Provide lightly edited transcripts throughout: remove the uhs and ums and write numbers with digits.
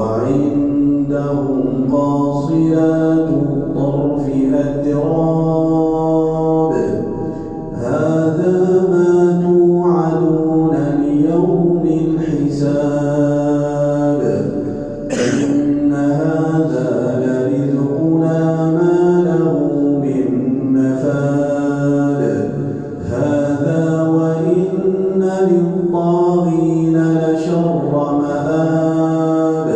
وعندهم قاصرات الطرف أتراب هذا ما توعدون ليوم الحساب إن هذا لرزقنا ما له من نفاد هذا وإن للطاغين لشر مآب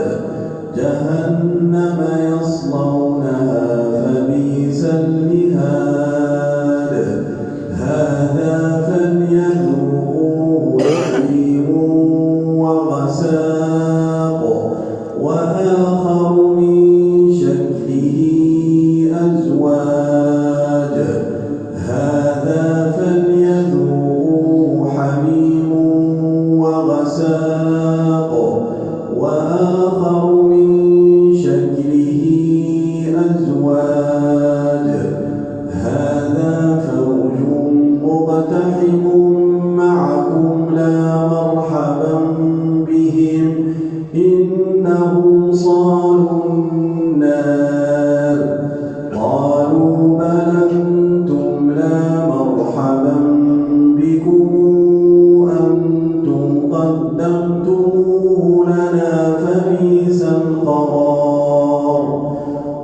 جهنم يصلونها فبئس المهاد هذا فليذوقوه حميم وغساق وآخر من شكله أزواج هذا فليذوقوه حميم وغساق وآخر من شكله أزواج هذا فوج مقتحم معكم لا مرحبا بهم إنهم صالوا النار قالوا بل أنتم لا مرحبا بكم أنتم قدمتموه لنا فبئس القرار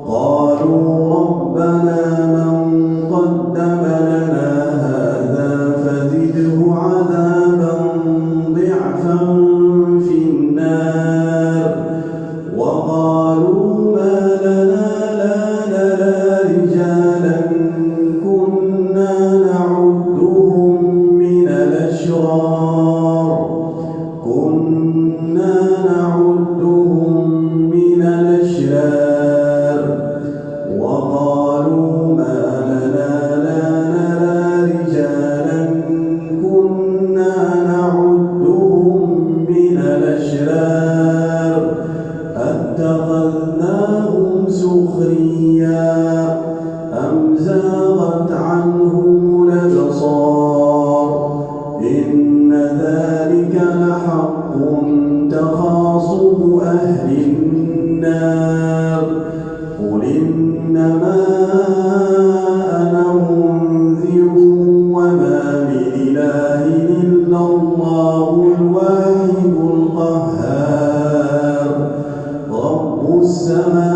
قالوا ربنا من قدم لنا هذا فزده عذابا ضعفا في النار وقالوا ما لنا لا نرى رجالا كنا نعدهم من الأشرار وقالوا ما لنا لا نرى رجالا كنا نعدهم من الأشرار أتخذناهم سخريا أم زاغت عنهم الأبصار إن ذلك لحق تخاصم أهل النار قل إنما أنا منذر وما من إله إلا الله الواحد القهار رب السماوات